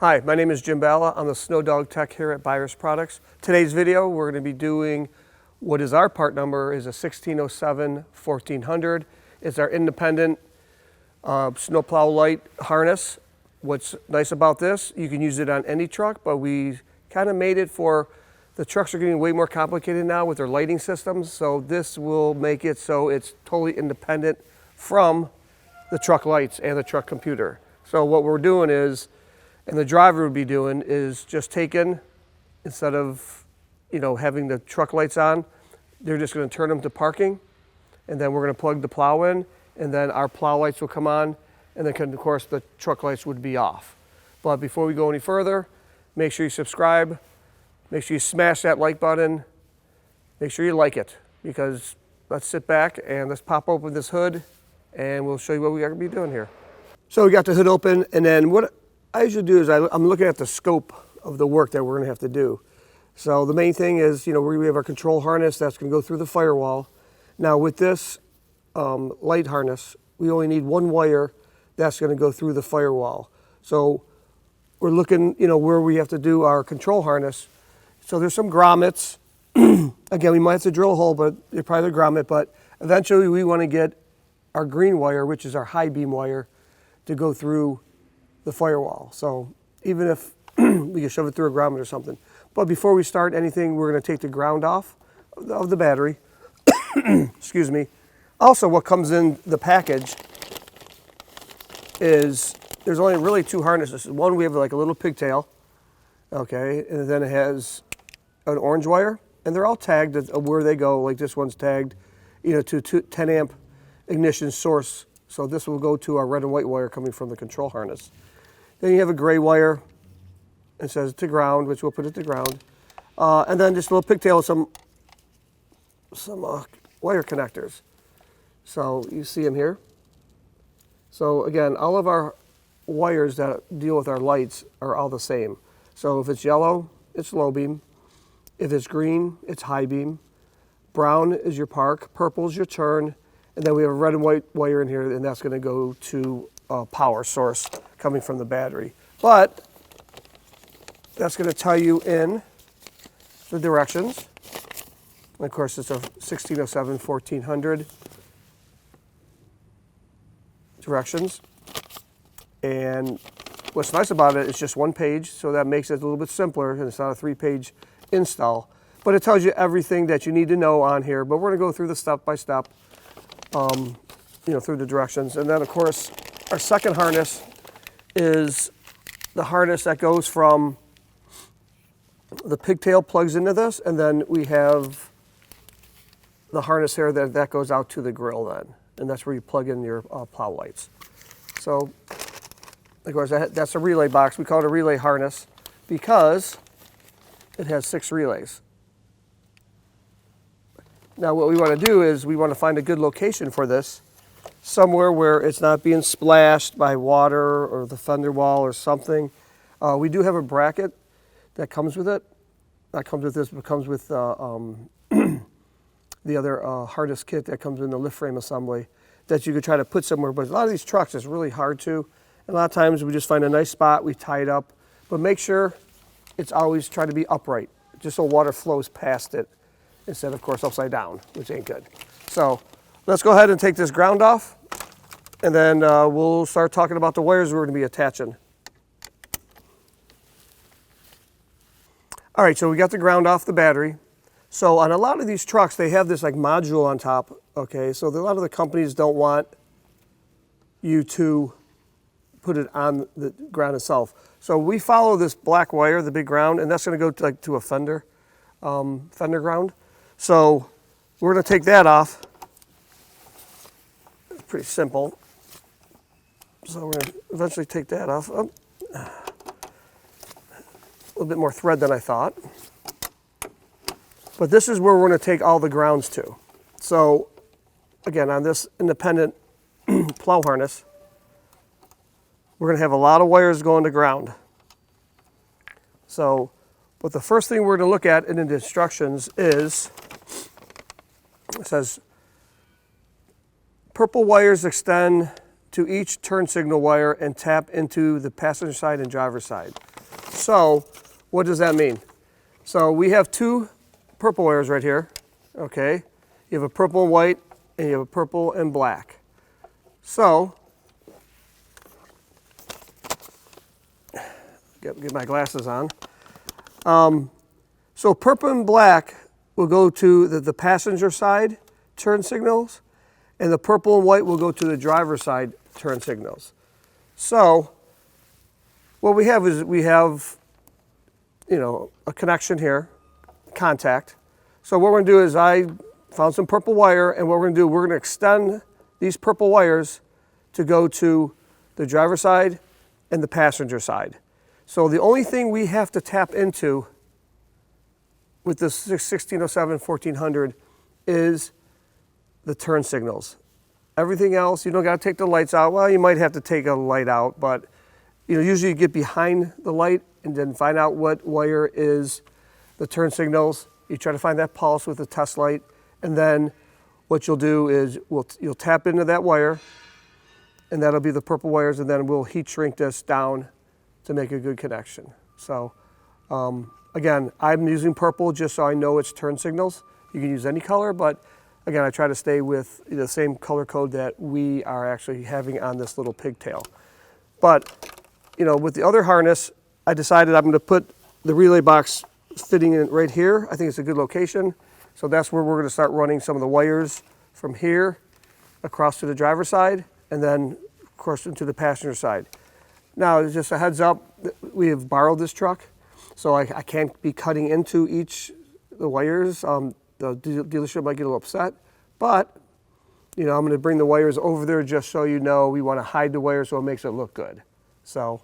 Hi, my name is Jim Bala. I'm the SnowDogg Tech here at Buyers Products. Today's video, we're going to be doing what is our part number is a 1607 1400. It's our independent snowplow light harness. What's nice about this, you can use it on any truck, but we kind of made it for the trucks are getting way more complicated now with their lighting systems. So this will make it so it's totally independent from the truck lights and the truck computer. So what we're doing is, and the driver would be doing, is just taking, instead of having the truck lights on, they're just going to turn them to parking, and then we're going to plug the plow in, and then our plow lights will come on, and then of course the truck lights would be off. But before we go any further, make sure you subscribe, make sure you smash that like button, make sure you like it, because let's sit back and let's pop open this hood and we'll show you what we are going to be doing here. So we got the hood open, and then what I usually do is I'm looking at the scope of the work that we're going to have to do. So the main thing is, we have our control harness that's going to go through the firewall. Now with this light harness, we only need one wire that's going to go through the firewall. So we're looking, where we have to do our control harness. So there's some grommets. Again, we might have to drill a hole, but they're probably the grommet. But eventually we want to get our green wire, which is our high beam wire, to go through the firewall. So even if we can shove it through a grommet or something. But before we start anything, we're going to take the ground off of the battery. Excuse me. Also, what comes in the package is there's only really two harnesses. One, we have like a little pigtail, okay, and then it has an orange wire, and they're all tagged where they go. Like this one's tagged, to 10 amp ignition source. So this will go to our red and white wire coming from the control harness. Then you have a gray wire. It says to ground, which we'll put it to ground. And then just a little pigtail with some wire connectors. So you see them here. So again, all of our wires that deal with our lights are all the same. So if it's yellow, it's low beam. If it's green, it's high beam. Brown is your park. Purple is your turn. And then we have a red and white wire in here, and that's going to go to a power source coming from the battery. But that's going to tell you in the directions. And of course, it's a 1607 1400 directions. And what's nice about it is just one page, so that makes it a little bit simpler, and it's not a 3-page install. But it tells you everything that you need to know on here. But we're going to go through the step by step, through the directions. And then, of course, our second harness is the harness that goes from the pigtail plugs into this, and then we have the harness here that goes out to the grill then, and that's where you plug in your plow lights. So, of course, that's a relay box. We call it a relay harness because it has 6 relays. Now what we want to do is we want to find a good location for this, somewhere where it's not being splashed by water or the fender wall or something. We do have a bracket that comes with it. That comes with this, but comes with the other harness kit that comes in the lift frame assembly that you could try to put somewhere. But a lot of these trucks, it's really hard to. And a lot of times we just find a nice spot, we tie it up. But make sure it's always try to be upright, just so water flows past it instead, of course, upside down, which ain't good. So let's go ahead and take this ground off, and then we'll start talking about the wires we're going to be attaching. All right, so we got the ground off the battery. So on a lot of these trucks, they have this like module on top, okay? So a lot of the companies don't want you to put it on the ground itself. So we follow this black wire, the big ground, and that's going to go to a fender ground. So we're going to take that off. It's pretty simple. So we're going to eventually take that off. Oh. A little bit more thread than I thought. But this is where we're going to take all the grounds to. So again, on this independent plow harness, we're going to have a lot of wires going to ground. So, but the first thing we're going to look at in the instructions is, it says, purple wires extend to each turn signal wire and tap into the passenger side and driver side. So what does that mean? So we have two purple wires right here, okay? You have a purple and white, and you have a purple and black. So, get my glasses on. So purple and black will go to the passenger side turn signals, and the purple and white will go to the driver's side turn signals. So what we have is we have, a connection here, contact. So what we're going to do is I found some purple wire, and what we're going to do, we're going to extend these purple wires to go to the driver's side and the passenger side. So the only thing we have to tap into with this 1607 1400 is the turn signals. Everything else, you don't got to take the lights out. Well, you might have to take a light out, but usually you get behind the light and then find out what wire is the turn signals. You try to find that pulse with a test light, and then what you'll do is you'll tap into that wire, and that'll be the purple wires, and then we'll heat shrink this down to make a good connection. So again, I'm using purple just so I know it's turn signals. You can use any color, but again, I try to stay with the same color code that we are actually having on this little pigtail. But with the other harness, I decided I'm going to put the relay box fitting in right here. I think it's a good location. So that's where we're going to start running some of the wires from here across to the driver's side, and then of course into the passenger side. Now, just a heads up, we have borrowed this truck, so I can't be cutting into the wires. The dealership might get a little upset, but I'm going to bring the wires over there just so we want to hide the wires so it makes it look good. So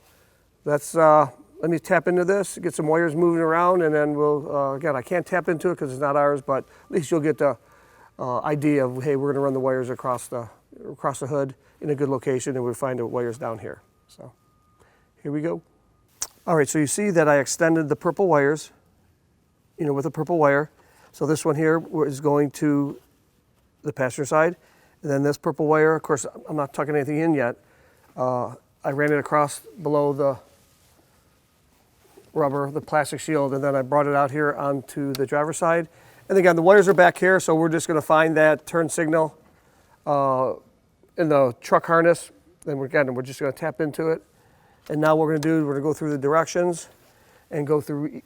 let me tap into this, get some wires moving around, and then we'll, again, I can't tap into it because it's not ours, but at least you'll get the idea of, hey, we're going to run the wires across the hood in a good location, and we'll find the wires down here. So here we go. All right, so you see that I extended the purple wires, with a purple wire. So this one here is going to the passenger side, and then this purple wire, of course, I'm not tucking anything in yet. I ran it across below the rubber, the plastic shield, and then I brought it out here onto the driver's side. And again, the wires are back here, so we're just going to find that turn signal in the truck harness. Then we're just going to tap into it. And now what we're going to do is we're going to go through the directions and go through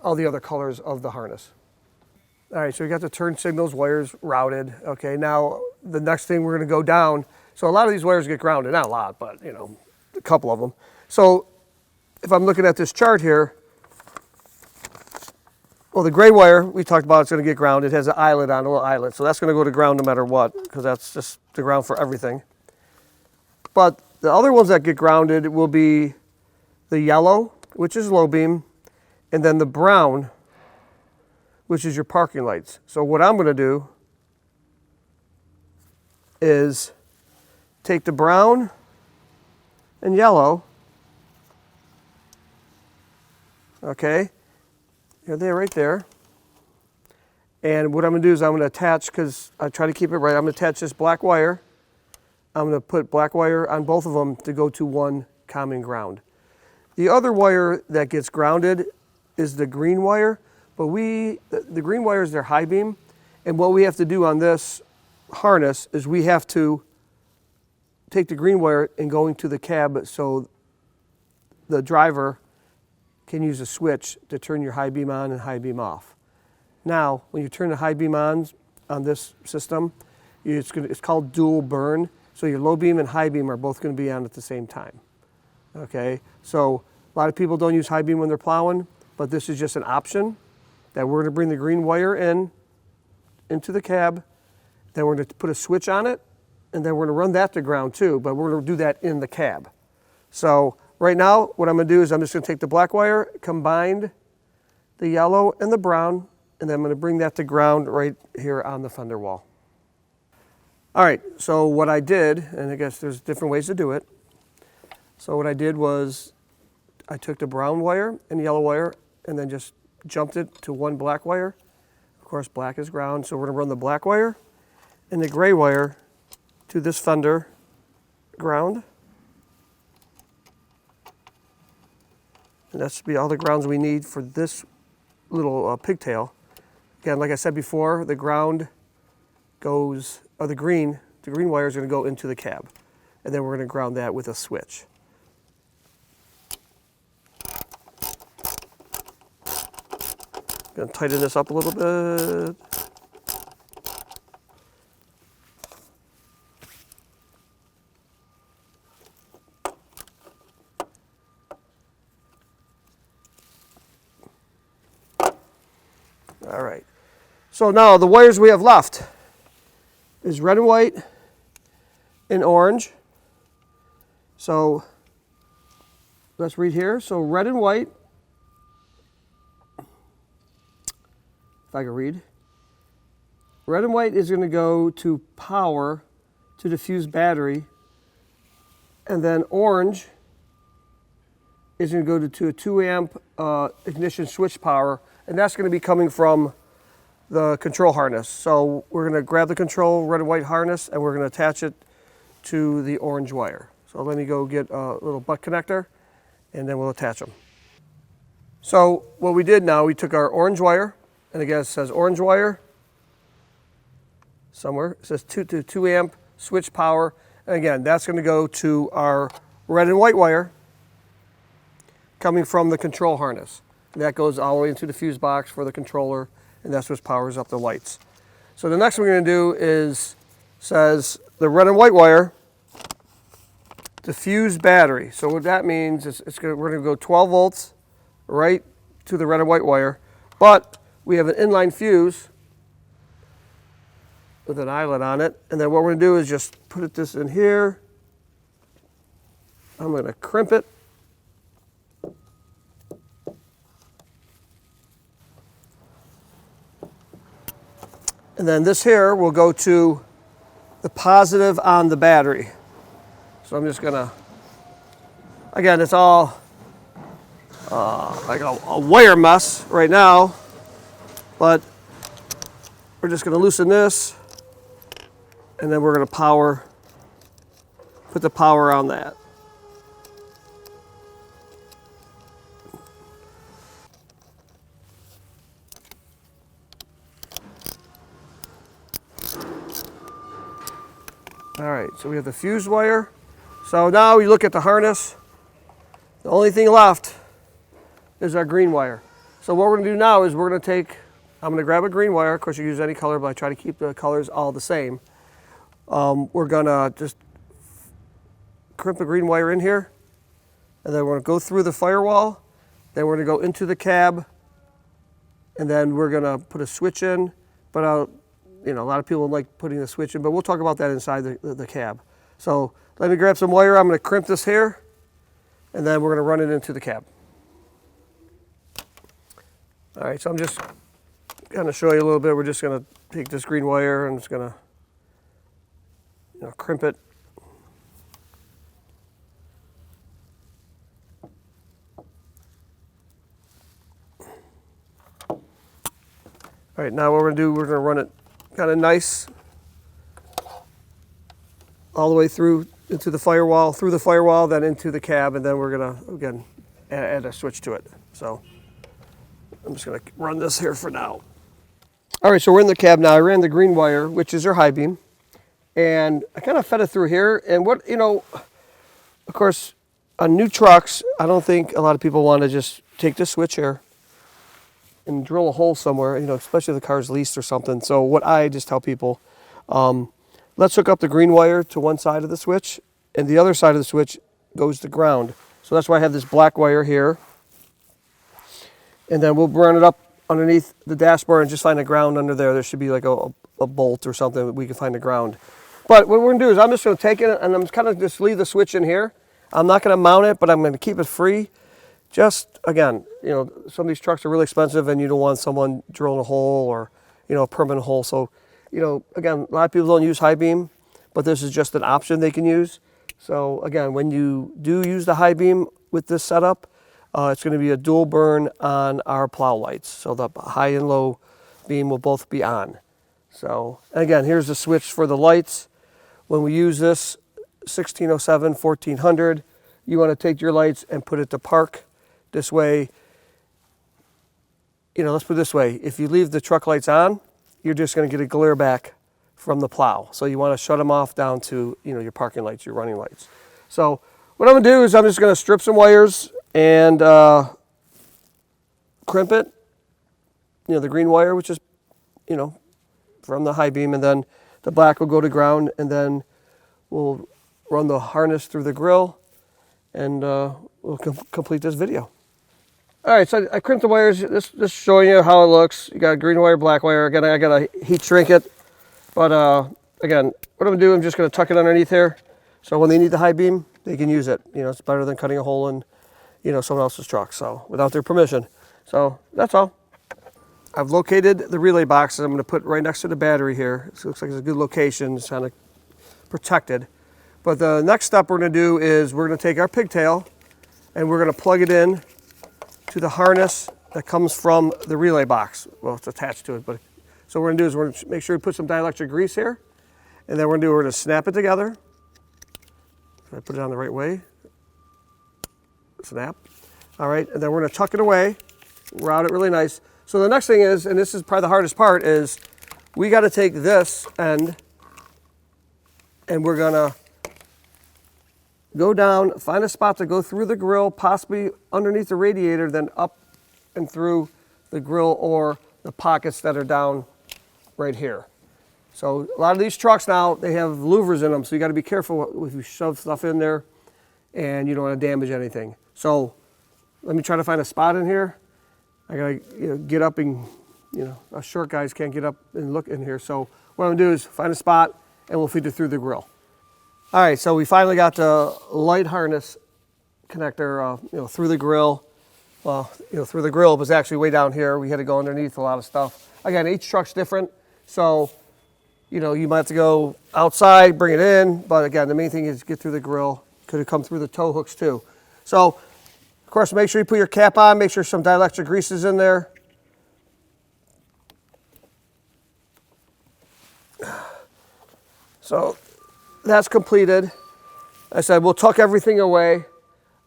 all the other colors of the harness. All right, so we got the turn signals wires routed. Okay, now the next thing we're going to go down. So a lot of these wires get grounded, not a lot, but a couple of them. So if I'm looking at this chart here, well, the gray wire we talked about, it's going to get grounded. It has an eyelet on, a little eyelet, so that's going to go to ground no matter what, because that's just the ground for everything. But the other ones that get grounded will be the yellow, which is low beam, and then the brown, which is your parking lights. So what I'm going to do is take the brown and yellow, okay, here they are right there. And what I'm going to do is I'm going to attach, because I try to keep it right, I'm going to attach this black wire. I'm going to put black wire on both of them to go to one common ground. The other wire that gets grounded is the green wire, but the green wire is their high beam, and what we have to do on this harness is we have to take the green wire and go into the cab so the driver can use a switch to turn your high beam on and high beam off. Now, when you turn the high beam on this system, it's called dual burn. So your low beam and high beam are both going to be on at the same time. Okay, so a lot of people don't use high beam when they're plowing, but this is just an option that we're going to bring the green wire into the cab, then we're going to put a switch on it, and then we're going to run that to ground too, but we're going to do that in the cab. So right now, what I'm going to do is I'm just going to take the black wire, combine the yellow and the brown, and then I'm going to bring that to ground right here on the fender wall. All right, so what I did, and I guess there's different ways to do it. So what I did was I took the brown wire and yellow wire and then just jumped it to one black wire. Of course, black is ground, so we're going to run the black wire and the gray wire to this fender ground. And that should be all the grounds we need for this little pigtail. Again, like I said before, the ground goes, or the green wire is going to go into the cab. And then we're going to ground that with a switch. Going to tighten this up a little bit. All right. So now the wires we have left is red and white and orange. So let's read here. So red and white, if I can read. Red and white is going to go to power to the fuse battery. And then orange is going to go to a 2 amp ignition switch power. And that's going to be coming from the control harness. So we're going to grab the control red and white harness and we're going to attach it to the orange wire. So let me go get a little butt connector and then we'll attach them. So what we did now, we took our orange wire, and again it says orange wire somewhere. It says 2 amp switch power. And again, that's going to go to our red and white wire coming from the control harness. And that goes all the way into the fuse box for the controller, and that's what powers up the lights. So the next one we're going to do is, says the red and white wire to fuse battery. So what that means is we're going to go 12 volts right to the red and white wire, but we have an inline fuse with an eyelet on it. And then what we're going to do is just put this in here. I'm going to crimp it. And then this here will go to the positive on the battery. So I'm just gonna, again, it's all like a wire mess right now, but we're just gonna loosen this and then we're gonna put the power on that. All right, so we have the fuse wire. So now we look at the harness. The only thing left is our green wire. So what we're gonna do now is I'm gonna grab a green wire. Of course you can use any color, but I try to keep the colors all the same. We're gonna just crimp the green wire in here, and then we're gonna go through the firewall, then we're gonna go into the cab, and then we're gonna put a switch in, but a lot of people like putting the switch in, but we'll talk about that inside the cab. So let me grab some wire. I'm going to crimp this here, and then we're going to run it into the cab. All right, so I'm just going to show you a little bit. We're just going to take this green wire and just going to crimp it. All right, now what we're going to do, we're going to run it kind of nice all the way through into the firewall, then into the cab, and then we're gonna again add a switch to it. So I'm just gonna run this here for now. All right, so we're in the cab now. I ran the green wire, which is our high beam, and I kind of fed it through here. And of course, on new trucks, I don't think a lot of people want to just take this switch here and drill a hole somewhere, especially if the car's leased or something. So what I just tell people, let's hook up the green wire to one side of the switch, and the other side of the switch goes to ground. So that's why I have this black wire here. And then we'll run it up underneath the dashboard and just find a ground under there. There should be like a bolt or something that we can find a ground. But what we're gonna do is I'm just gonna take it and I'm kind of just leave the switch in here. I'm not gonna mount it, but I'm gonna keep it free. Just, again, some of these trucks are really expensive and you don't want someone drilling a hole or, a permanent hole. So, again, a lot of people don't use high beam, but this is just an option they can use. So again, when you do use the high beam with this setup, it's going to be a dual burn on our plow lights. So the high and low beam will both be on. So again, here's the switch for the lights. When we use this 1607, 1400. You want to take your lights and put it to park. This way, let's put it this way. If you leave the truck lights on, you're just going to get a glare back from the plow. So you want to shut them off down to, your parking lights, your running lights. So what I'm going to do is I'm just going to strip some wires and crimp it. The green wire, which is, from the high beam, and then the black will go to ground, and then we'll run the harness through the grill, and we'll complete this video. All right, so I crimped the wires, just showing you how it looks. You got green wire, black wire. Again, I got to heat shrink it, but again, what I'm gonna do, I'm just gonna tuck it underneath here, so when they need the high beam, they can use it. It's better than cutting a hole in, someone else's truck, so without their permission. So that's all. I've located the relay box that I'm going to put right next to the battery here. So it looks like it's a good location. It's kind of protected. But the next step we're going to do is we're going to take our pigtail and we're going to plug it in to the harness that comes from the relay box. Well, it's attached to it. But so what we're going to do is we're going to make sure we put some dielectric grease here. And then we're going to snap it together. If I put it on the right way. Snap. All right. And then we're going to tuck it away. Route it really nice. So the next thing is, and this is probably the hardest part, is we got to take this end and we're going to go down, find a spot to go through the grill, possibly underneath the radiator, then up and through the grill or the pockets that are down right here. So a lot of these trucks now, they have louvers in them, so you got to be careful if you shove stuff in there and you don't want to damage anything. So let me try to find a spot in here. I gotta get up and, us short guys can't get up and look in here. So what I'm gonna do is find a spot and we'll feed it through the grill. All right, so we finally got the light harness connector, through the grill. Well, through the grill, it was actually way down here. We had to go underneath a lot of stuff. Again, each truck's different. So, you might have to go outside, bring it in. But again, the main thing is get through the grill. Could have come through the tow hooks too. So, of course, make sure you put your cap on, make sure some dielectric grease is in there. So that's completed. I said we'll tuck everything away.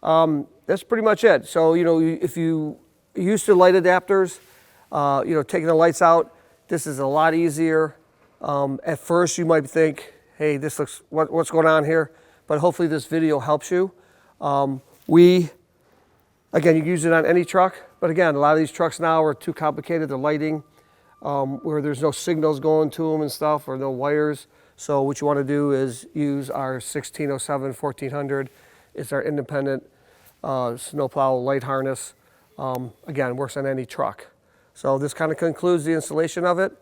That's pretty much it. So, if you used to light adapters, taking the lights out, this is a lot easier. At first, you might think, hey, this looks, what's going on here? But hopefully this video helps you. Again, you can use it on any truck, but again, a lot of these trucks now are too complicated. They're lighting where there's no signals going to them and stuff, or no wires. So what you want to do is use our 1607 1400. It's our independent snowplow light harness. Again, works on any truck. So this kind of concludes the installation of it.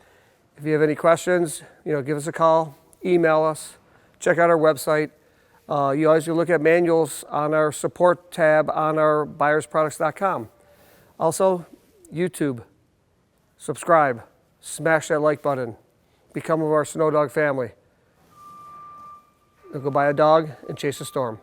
If you have any questions, give us a call, email us, check out our website. You always can look at manuals on our support tab on our buyersproducts.com. Also, YouTube. Subscribe. Smash that like button. Become of our SnowDogg family. Now go buy a dog and chase a storm.